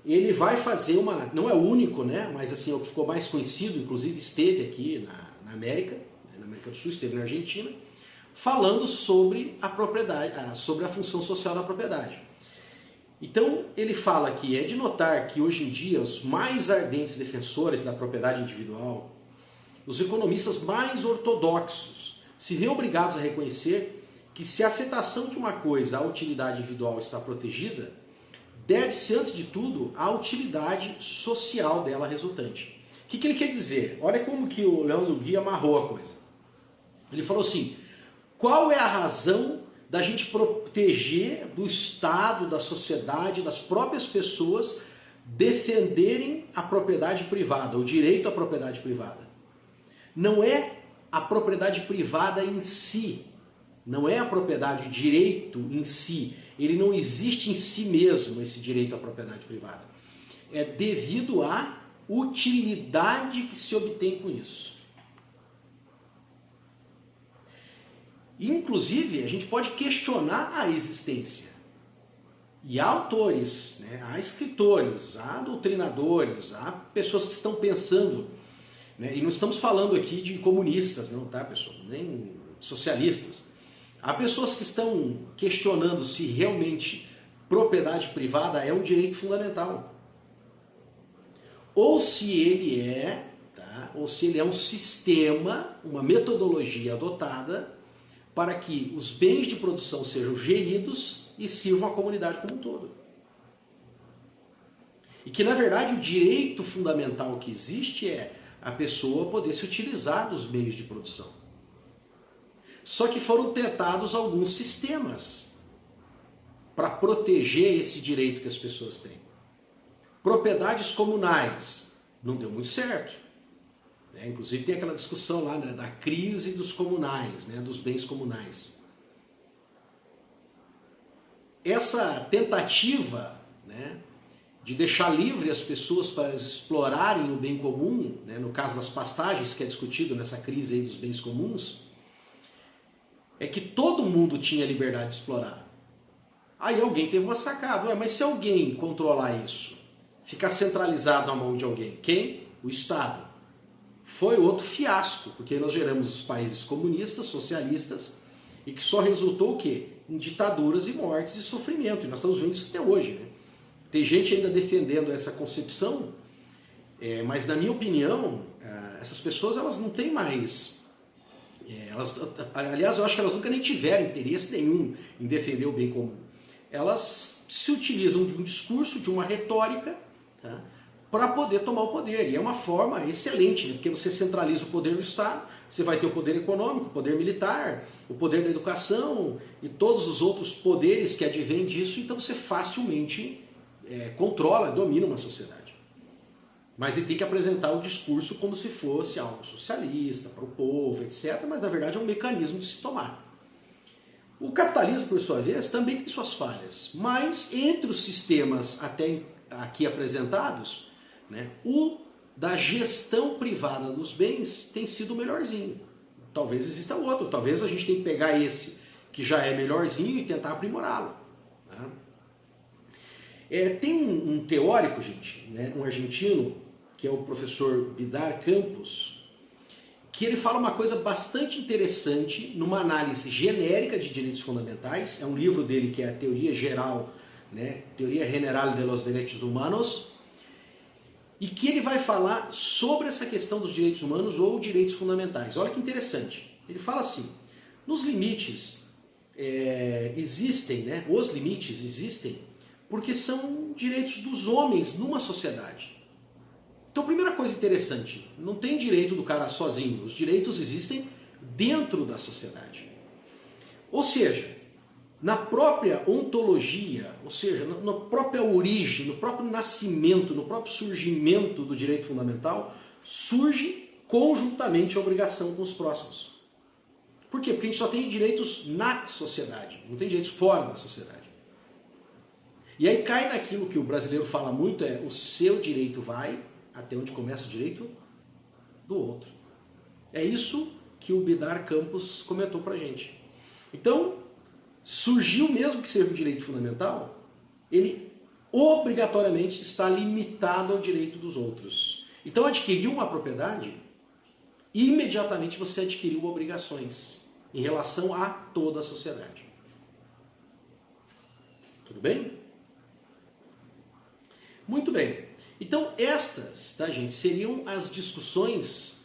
ele vai fazer uma, não é o único, né, mas assim, é o que ficou mais conhecido, inclusive esteve aqui na América do Sul, esteve na Argentina, falando sobre a propriedade, sobre a função social da propriedade. Então, ele fala que é de notar que hoje em dia os mais ardentes defensores da propriedade individual, os economistas mais ortodoxos, se veem obrigados a reconhecer que se a afetação de uma coisa à utilidade individual está protegida, deve-se, antes de tudo, à utilidade social dela resultante. O que ele quer dizer? Olha como que o Leon Duguay amarrou a coisa. Ele falou assim, qual é a razão da gente proteger do Estado, da sociedade, das próprias pessoas defenderem a propriedade privada, o direito à propriedade privada? Não é a propriedade privada em si, não é a propriedade, o direito em si. Ele não existe em si mesmo, esse direito à propriedade privada. É devido à utilidade que se obtém com isso. Inclusive, a gente pode questionar a existência. E há autores, né, há escritores, há doutrinadores, há pessoas que estão pensando, né, e não estamos falando aqui de comunistas, não, tá, pessoal? Nem socialistas. Há pessoas que estão questionando se realmente propriedade privada é um direito fundamental. Ou se ele é, tá, ou se ele é um sistema, uma metodologia adotada para que os bens de produção sejam geridos e sirvam à comunidade como um todo. E que, na verdade, o direito fundamental que existe é a pessoa poder se utilizar dos meios de produção. Só que foram tentados alguns sistemas para proteger esse direito que as pessoas têm. Propriedades comunais, não deu muito certo. Inclusive tem aquela discussão lá, né, da crise dos comunais, né, dos bens comunais. Essa tentativa, né, de deixar livre as pessoas para explorarem o bem comum, né, no caso das pastagens, que é discutido nessa crise aí dos bens comuns, é que todo mundo tinha liberdade de explorar. Aí alguém teve uma sacada, mas se alguém controlar isso, ficar centralizado na mão de alguém, quem? O Estado. Foi outro fiasco, porque nós geramos os países comunistas, socialistas, e que só resultou o quê? Em ditaduras e mortes e sofrimento. E nós estamos vendo isso até hoje, né? Tem gente ainda defendendo essa concepção, mas na minha opinião, essas pessoas elas não têm mais... aliás, eu acho que elas nunca nem tiveram interesse nenhum em defender o bem comum. Elas se utilizam de um discurso, de uma retórica, tá, para poder tomar o poder. E é uma forma excelente, né? Porque você centraliza o poder do Estado, você vai ter o poder econômico, o poder militar, o poder da educação e todos os outros poderes que advêm disso, então você facilmente controla, domina uma sociedade. Mas ele tem que apresentar o discurso como se fosse algo socialista, para o povo, etc. Mas na verdade é um mecanismo de se tomar. O capitalismo, por sua vez, também tem suas falhas. Mas entre os sistemas até aqui apresentados, né, o da gestão privada dos bens tem sido o melhorzinho. Talvez exista outro, talvez a gente tenha que pegar esse que já é melhorzinho e tentar aprimorá-lo. Né? Tem um teórico, gente, né, um argentino, que é o professor Vidar Campos, que ele fala uma coisa bastante interessante numa análise genérica de direitos fundamentais. É um livro dele que é a Teoria Geral, né, Teoria General de los Derechos Humanos, e que ele vai falar sobre essa questão dos direitos humanos ou direitos fundamentais. Olha que interessante. Ele fala assim, nos limites existem, né, os limites existem porque são direitos dos homens numa sociedade. Então, primeira coisa interessante, não tem direito do cara sozinho, os direitos existem dentro da sociedade. Ou seja, na própria ontologia, ou seja, na própria origem, no próprio nascimento, no próprio surgimento do direito fundamental, surge conjuntamente a obrigação com os próximos. Por quê? Porque a gente só tem direitos na sociedade, não tem direitos fora da sociedade. E aí cai naquilo que o brasileiro fala muito, o seu direito vai até onde começa o direito do outro. É isso que o Bidar Campos comentou pra gente. Então, surgiu mesmo que seja um direito fundamental, ele obrigatoriamente está limitado ao direito dos outros. Então, adquiriu uma propriedade, imediatamente você adquiriu obrigações em relação a toda a sociedade. Tudo bem? Muito bem. Então, estas, tá, gente, seriam as discussões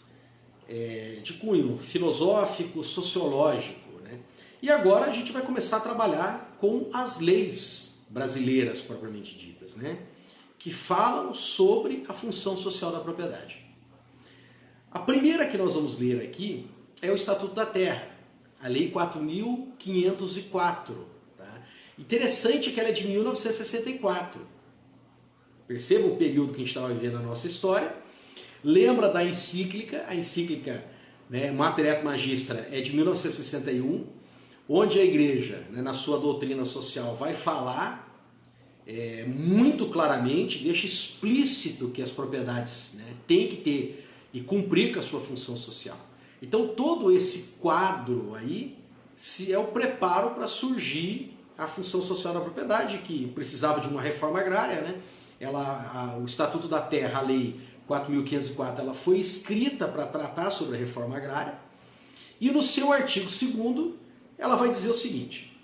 de cunho filosófico, sociológico, né? E agora a gente vai começar a trabalhar com as leis brasileiras, propriamente ditas, né? Que falam sobre a função social da propriedade. A primeira que nós vamos ler aqui é o Estatuto da Terra, a Lei 4.504. Tá? Interessante que ela é de 1964. Perceba o período que a gente estava vivendo na nossa história. Lembra da encíclica, a encíclica, né, Mater et Magistra é de 1961, onde a igreja, né, na sua doutrina social, vai falar muito claramente, deixa explícito que as propriedades, né, têm que ter e cumprir com a sua função social. Então todo esse quadro aí é o preparo para surgir a função social da propriedade, que precisava de uma reforma agrária, né? O Estatuto da Terra, a Lei 4.504, ela foi escrita para tratar sobre a reforma agrária, e no seu artigo 2º, ela vai dizer o seguinte: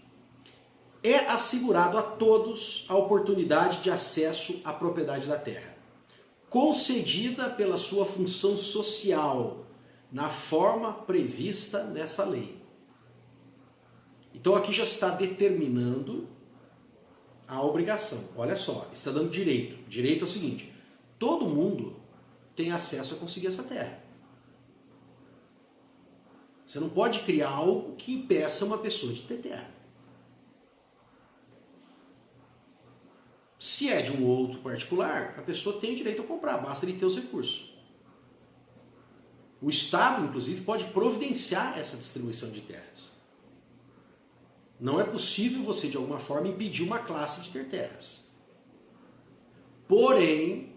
é assegurado a todos a oportunidade de acesso à propriedade da terra, concedida pela sua função social, na forma prevista nessa lei. Então aqui já está determinando a obrigação. Olha só, está dando direito. Direito é o seguinte: todo mundo tem acesso a conseguir essa terra. Você não pode criar algo que impeça uma pessoa de ter terra. Se é de um outro particular, a pessoa tem direito a comprar, basta ele ter os recursos. O Estado, inclusive, pode providenciar essa distribuição de terras. Não é possível você, de alguma forma, impedir uma classe de ter terras. Porém,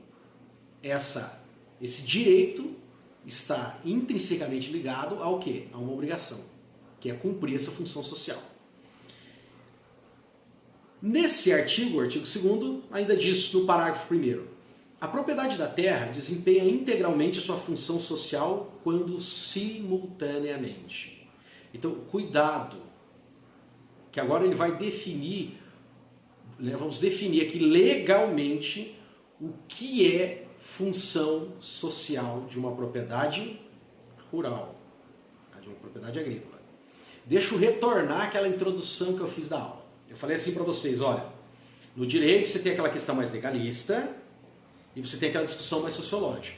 esse direito está intrinsecamente ligado ao quê? A uma obrigação, que é cumprir essa função social. Nesse artigo, o artigo 2º, ainda diz no parágrafo 1º: a propriedade da terra desempenha integralmente sua função social quando simultaneamente. Então, cuidado, que agora ele vai definir, né, vamos definir aqui legalmente o que é função social de uma propriedade rural, de uma propriedade agrícola. Deixa eu retornar àquela introdução que eu fiz da aula. Eu falei assim para vocês, olha, no direito você tem aquela questão mais legalista e você tem aquela discussão mais sociológica.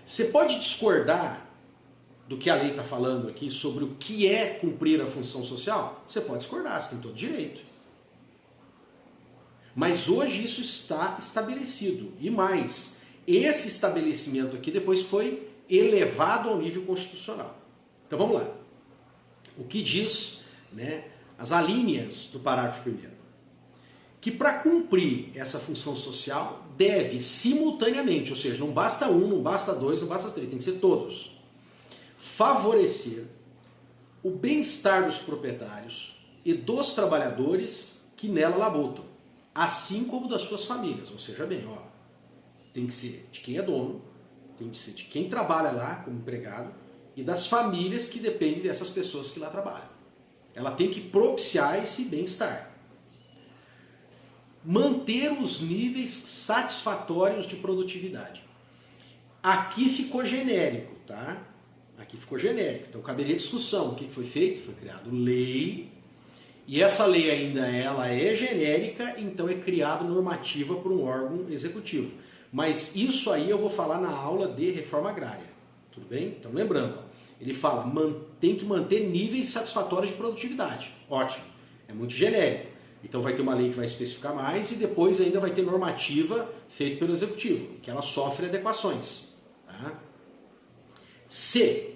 Você pode discordar do que a lei está falando aqui sobre o que é cumprir a função social? Você pode discordar, você tem todo direito. Mas hoje isso está estabelecido. E mais, esse estabelecimento aqui depois foi elevado ao nível constitucional. Então vamos lá. O que diz, né, as alíneas do parágrafo 1º? Que para cumprir essa função social deve simultaneamente, ou seja, não basta um, não basta dois, não basta três, tem que ser todos, favorecer o bem-estar dos proprietários e dos trabalhadores que nela labutam, assim como das suas famílias. Ou seja, bem, ó, tem que ser de quem é dono, tem que ser de quem trabalha lá como empregado e das famílias que dependem dessas pessoas que lá trabalham. Ela tem que propiciar esse bem-estar. Manter os níveis satisfatórios de produtividade. Aqui ficou genérico, tá? Aqui ficou genérico. Então caberia discussão. O que foi feito? Foi criado lei. E essa lei ainda ela é genérica, então é criado normativa por um órgão executivo. Mas isso aí eu vou falar na aula de reforma agrária. Tudo bem? Então lembrando, ó, ele fala, tem que manter níveis satisfatórios de produtividade. Ótimo. É muito genérico. Então vai ter uma lei que vai especificar mais e depois ainda vai ter normativa feita pelo executivo, que ela sofre adequações. Tá? C.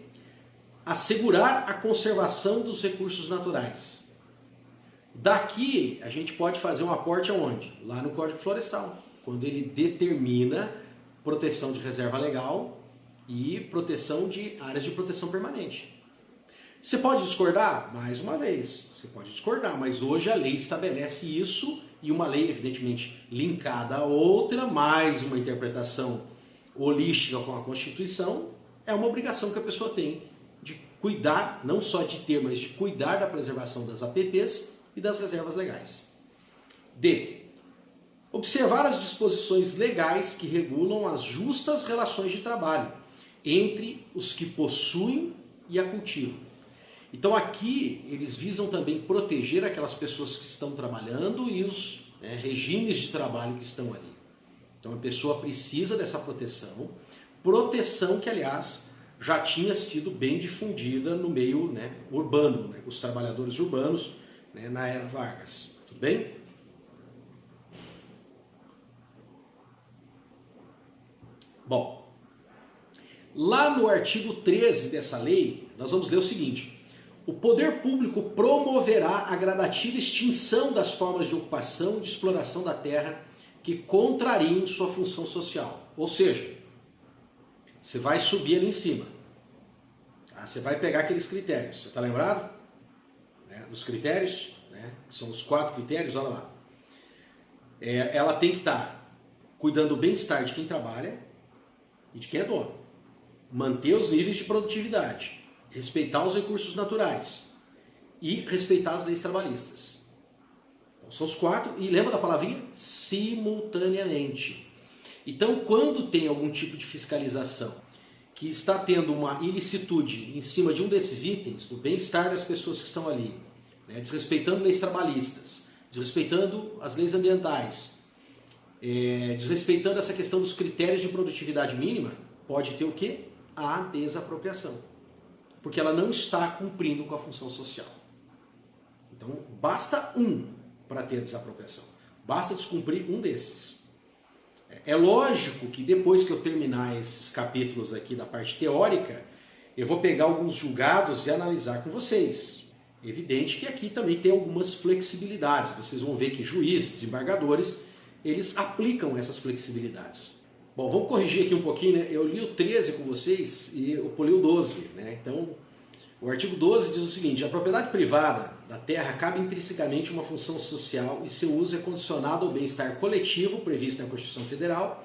Assegurar a conservação dos recursos naturais. Daqui a gente pode fazer um aporte aonde? Lá no Código Florestal, quando ele determina proteção de reserva legal e proteção de áreas de proteção permanente. Você pode discordar? Mais uma vez, você pode discordar, mas hoje a lei estabelece isso e uma lei, evidentemente, linkada a outra, mais uma interpretação holística com a Constituição, é uma obrigação que a pessoa tem de cuidar, não só de ter, mas de cuidar da preservação das APPs e das reservas legais. D. Observar as disposições legais que regulam as justas relações de trabalho entre os que possuem e a cultivam. Então aqui eles visam também proteger aquelas pessoas que estão trabalhando e os regimes de trabalho que estão ali. Então a pessoa precisa dessa proteção que, aliás, já tinha sido bem difundida no meio urbano, os trabalhadores urbanos na era Vargas. Tudo bem? Bom, lá no artigo 13 dessa lei, nós vamos ler o seguinte: o poder público promoverá a gradativa extinção das formas de ocupação e de exploração da terra que contrariem sua função social. Ou seja, você vai subir ali em cima. Tá? Você vai pegar aqueles critérios. Você está lembrado? Dos critérios, que são os 4 critérios, olha lá. Ela tem que estar cuidando do bem-estar de quem trabalha e de quem é dono. Manter os níveis de produtividade. Respeitar os recursos naturais e respeitar as leis trabalhistas. Então, são os 4, e lembra da palavrinha? Simultaneamente. Então, quando tem algum tipo de fiscalização que está tendo uma ilicitude em cima de um desses itens, do bem-estar das pessoas que estão ali, desrespeitando leis trabalhistas, desrespeitando as leis ambientais, desrespeitando essa questão dos critérios de produtividade mínima, pode ter o quê? A desapropriação. Porque ela não está cumprindo com a função social. Então, basta para ter a desapropriação. Basta descumprir um desses. É lógico que depois que eu terminar esses capítulos aqui da parte teórica, eu vou pegar alguns julgados e analisar com vocês. Evidente que aqui também tem algumas flexibilidades. Vocês vão ver que juízes, desembargadores, eles aplicam essas flexibilidades. Bom, vamos corrigir aqui um pouquinho, Eu li o 13 com vocês e eu pulei o 12, Então, o artigo 12 diz o seguinte: a propriedade privada da terra cabe intrinsecamente uma função social e seu uso é condicionado ao bem-estar coletivo previsto na Constituição Federal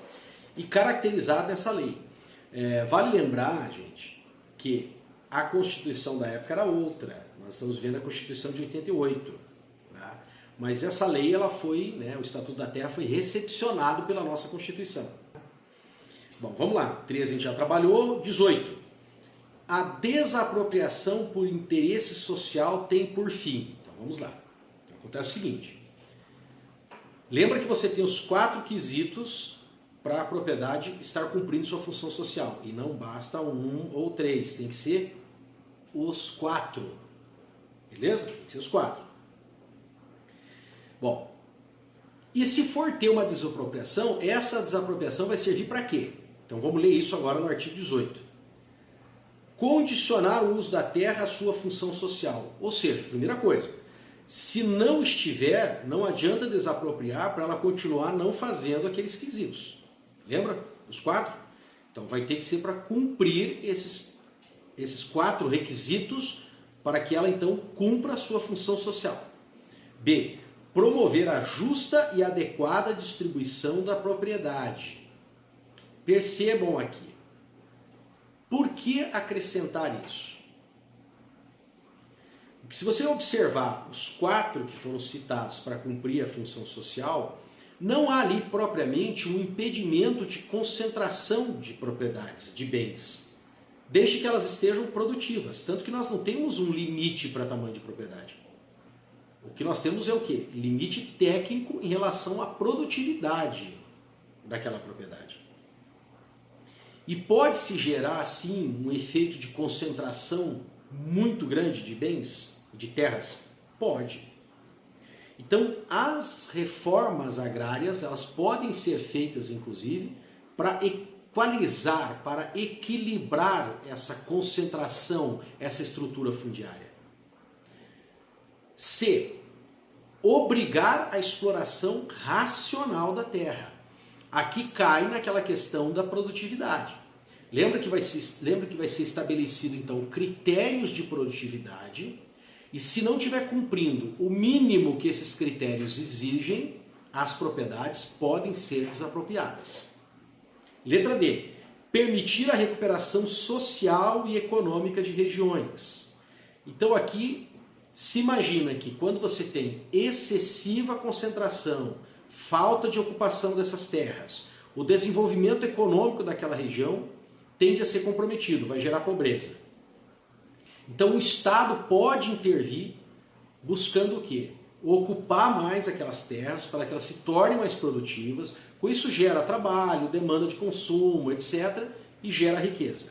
e caracterizado nessa lei. Vale lembrar, gente, que a Constituição da época era outra. Nós estamos vendo a Constituição de 88. Tá? Mas essa lei, ela foi, o Estatuto da Terra foi recepcionado pela nossa Constituição. Bom, vamos lá. 13 a gente já trabalhou. 18. A desapropriação por interesse social tem por fim. Então vamos lá. Então, acontece o seguinte. Lembra que você tem os 4 quesitos para a propriedade estar cumprindo sua função social. E não basta 1 ou 3. Tem que ser os 4. Beleza? Tem que ser os 4. Bom, e se for ter uma desapropriação, essa desapropriação vai servir para quê? Então vamos ler isso agora no artigo 18. Condicionar o uso da terra à sua função social. Ou seja, primeira coisa, se não estiver, não adianta desapropriar para ela continuar não fazendo aqueles quesitos. Lembra? Os 4? Então vai ter que ser para cumprir esses 4 requisitos para que ela então cumpra a sua função social. B. Promover a justa e adequada distribuição da propriedade. Percebam aqui. Por que acrescentar isso? Porque se você observar os 4 que foram citados para cumprir a função social, não há ali propriamente um impedimento de concentração de propriedades, de bens, desde que elas estejam produtivas. Tanto que nós não temos um limite para tamanho de propriedade. O que nós temos é o quê? Limite técnico em relação à produtividade daquela propriedade. E pode-se gerar, assim, um efeito de concentração muito grande de bens, de terras? Pode. Então, as reformas agrárias, elas podem ser feitas, inclusive, para equalizar, para equilibrar essa concentração, essa estrutura fundiária. C. Obrigar a exploração racional da terra. Aqui cai naquela questão da produtividade. Lembra que vai ser estabelecido, então, critérios de produtividade, e se não estiver cumprindo o mínimo que esses critérios exigem, as propriedades podem ser desapropriadas. Letra D. Permitir a recuperação social e econômica de regiões. Então aqui se imagina que quando você tem excessiva concentração, falta de ocupação dessas terras, o desenvolvimento econômico daquela região tende a ser comprometido, vai gerar pobreza. Então o Estado pode intervir buscando o quê? Ocupar mais aquelas terras para que elas se tornem mais produtivas, com isso gera trabalho, demanda de consumo, etc. e gera riqueza.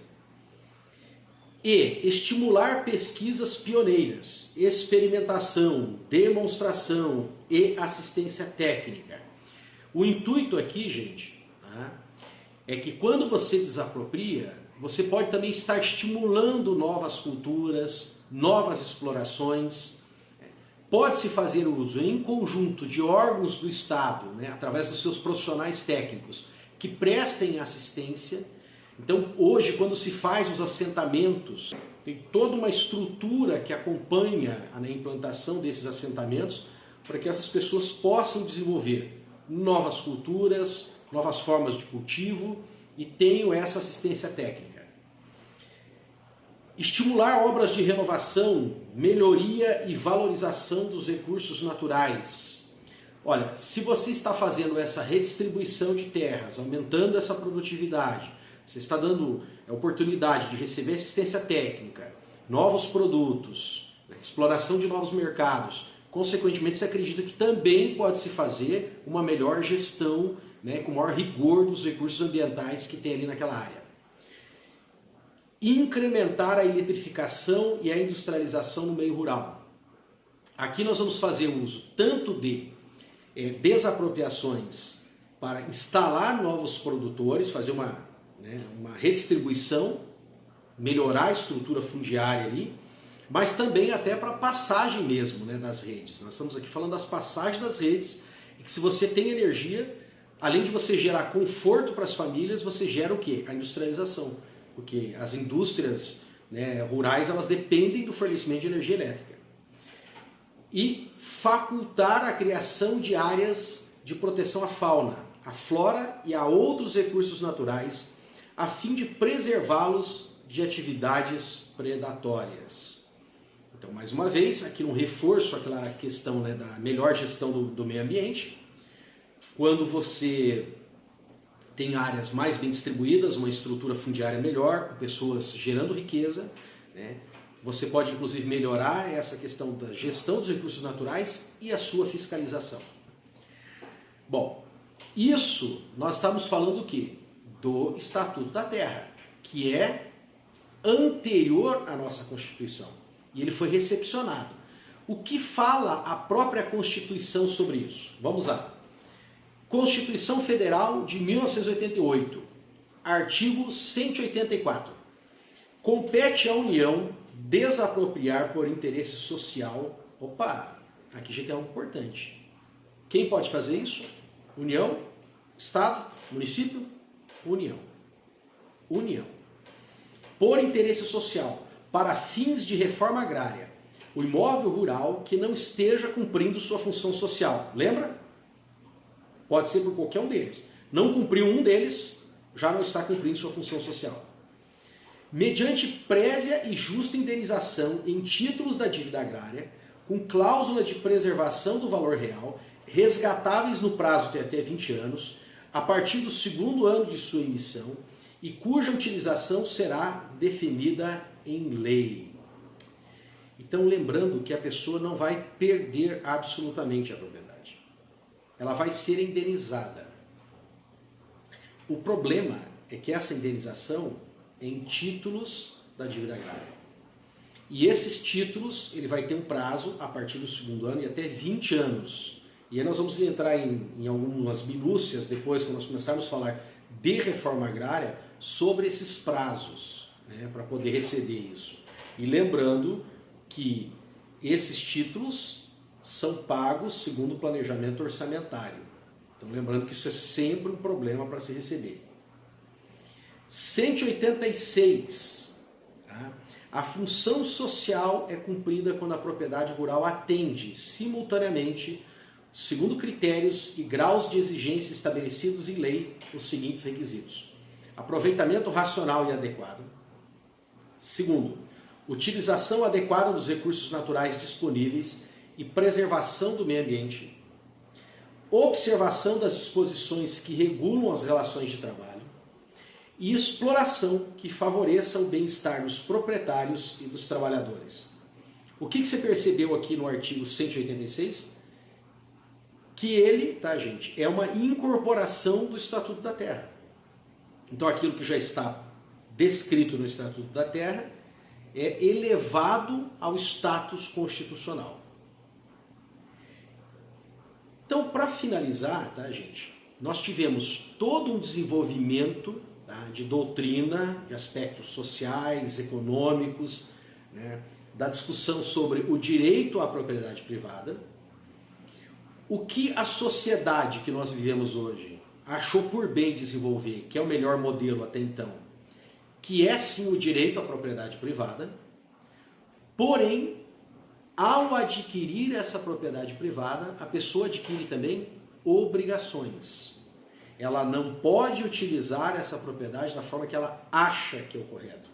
E estimular pesquisas pioneiras, experimentação, demonstração e assistência técnica. O intuito aqui, gente, tá, é que quando você desapropria, você pode também estar estimulando novas culturas, novas explorações. Pode-se fazer uso em conjunto de órgãos do Estado, né, através dos seus profissionais técnicos, que prestem assistência. Então, hoje, quando se faz os assentamentos, tem toda uma estrutura que acompanha a implantação desses assentamentos para que essas pessoas possam desenvolver novas culturas, novas formas de cultivo e tenham essa assistência técnica. Estimular obras de renovação, melhoria e valorização dos recursos naturais. Olha, se você está fazendo essa redistribuição de terras, aumentando essa produtividade, você está dando a oportunidade de receber assistência técnica, novos produtos, né, exploração de novos mercados, consequentemente você acredita que também pode se fazer uma melhor gestão, né, com maior rigor dos recursos ambientais que tem ali naquela área. Incrementar a eletrificação e a industrialização no meio rural. Aqui nós vamos fazer uso tanto de desapropriações para instalar novos produtores, fazer uma redistribuição, melhorar a estrutura fundiária ali, mas também até para passagem mesmo, né, das redes. Nós estamos aqui falando das passagens das redes, e que se você tem energia, além de você gerar conforto para as famílias, você gera o quê? A industrialização. Porque as indústrias, né, rurais, elas dependem do fornecimento de energia elétrica. E facultar a criação de áreas de proteção à fauna, à flora e a outros recursos naturais, a fim de preservá-los de atividades predatórias. Então, mais uma vez, aqui um reforço àquela questão, né, da melhor gestão do meio ambiente. Quando você tem áreas mais bem distribuídas, uma estrutura fundiária melhor, com pessoas gerando riqueza, né? Você pode inclusive melhorar essa questão da gestão dos recursos naturais e a sua fiscalização. Bom, isso nós estamos falando do quê? Do Estatuto da Terra, que é anterior à nossa Constituição. E ele foi recepcionado. O que fala a própria Constituição sobre isso? Vamos lá. Constituição Federal de 1988, artigo 184. Compete à União desapropriar por interesse social. Opa, aqui já tem algo importante. Quem pode fazer isso? União, Estado, município, União. União. Por interesse social, para fins de reforma agrária, o imóvel rural que não esteja cumprindo sua função social. Lembra? Pode ser por qualquer um deles. Não cumpriu um deles, já não está cumprindo sua função social. Mediante prévia e justa indenização em títulos da dívida agrária, com cláusula de preservação do valor real, resgatáveis no prazo de até 20 anos, a partir do segundo ano de sua emissão, e cuja utilização será definida em lei. Então, lembrando que a pessoa não vai perder absolutamente a propriedade. Ela vai ser indenizada. O problema é que essa indenização é em títulos da dívida agrária. E esses títulos, ele vai ter um prazo a partir do segundo ano e até 20 anos. E aí nós vamos entrar em algumas minúcias depois, quando nós começarmos a falar de reforma agrária, sobre esses prazos, né, para poder receber isso. E lembrando que esses títulos são pagos segundo o planejamento orçamentário. Então, lembrando que isso é sempre um problema para se receber. 186. Tá? A função social é cumprida quando a propriedade rural atende simultaneamente, segundo critérios e graus de exigência estabelecidos em lei, os seguintes requisitos: aproveitamento racional e adequado. Segundo, utilização adequada dos recursos naturais disponíveis e preservação do meio ambiente. Observação das disposições que regulam as relações de trabalho. E exploração que favoreça o bem-estar dos proprietários e dos trabalhadores. O que você percebeu aqui no artigo 186? Que ele, tá, gente, é uma incorporação do Estatuto da Terra. Então aquilo que já está descrito no Estatuto da Terra é elevado ao status constitucional. Então, para finalizar, tá, gente, nós tivemos todo um desenvolvimento, tá, de doutrina, de aspectos sociais, econômicos, né, da discussão sobre o direito à propriedade privada. O que a sociedade que nós vivemos hoje achou por bem desenvolver, que é o melhor modelo até então, que é sim o direito à propriedade privada, porém, ao adquirir essa propriedade privada, a pessoa adquire também obrigações. Ela não pode utilizar essa propriedade da forma que ela acha que é o correto,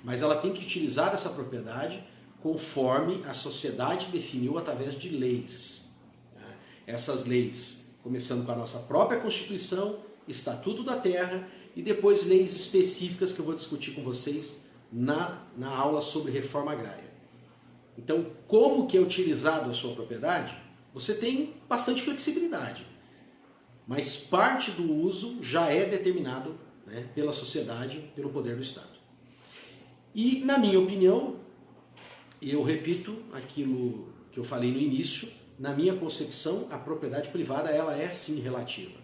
mas ela tem que utilizar essa propriedade conforme a sociedade definiu através de leis. Essas leis, começando com a nossa própria Constituição, Estatuto da Terra e depois leis específicas que eu vou discutir com vocês na aula sobre reforma agrária. Então, como que é utilizado a sua propriedade? Você tem bastante flexibilidade, mas parte do uso já é determinado, né, pela sociedade, pelo poder do Estado. E, na minha opinião, eu repito aquilo que eu falei no início, na minha concepção, a propriedade privada ela é sim relativa.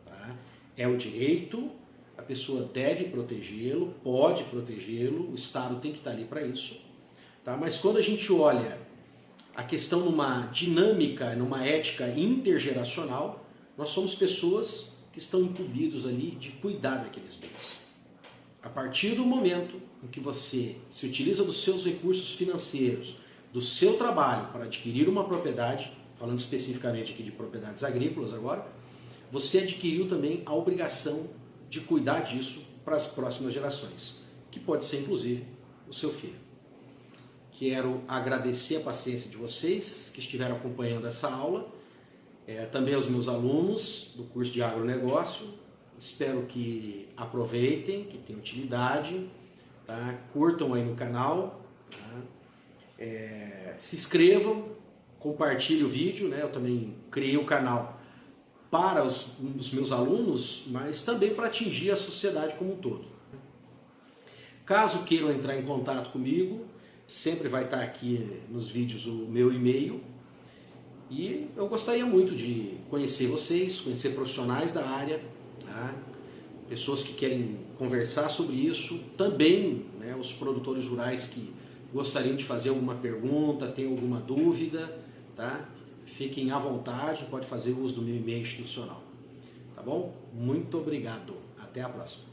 Tá? É o direito, a pessoa deve protegê-lo, pode protegê-lo, o Estado tem que estar ali para isso. Tá? Mas quando a gente olha a questão numa dinâmica, numa ética intergeracional, nós somos pessoas que estão incumbidos ali de cuidar daqueles bens. A partir do momento em que você se utiliza dos seus recursos financeiros, do seu trabalho para adquirir uma propriedade, falando especificamente aqui de propriedades agrícolas agora, você adquiriu também a obrigação de cuidar disso para as próximas gerações, que pode ser inclusive o seu filho. Quero agradecer a paciência de vocês que estiveram acompanhando essa aula, também aos meus alunos do curso de agronegócio. Espero que aproveitem, que tenham utilidade, tá? Curtam aí no canal, tá? Se inscrevam, compartilhem o vídeo, né? Eu também criei o canal para os meus alunos, mas também para atingir a sociedade como um todo. Caso queiram entrar em contato comigo, sempre vai estar aqui nos vídeos o meu e-mail. E eu gostaria muito de conhecer vocês, conhecer profissionais da área, tá? Pessoas que querem conversar sobre isso, também, né, os produtores rurais que gostariam de fazer alguma pergunta, tem alguma dúvida, tá? Fiquem à vontade, pode fazer uso do meu e-mail institucional. Tá bom? Muito obrigado. Até a próxima.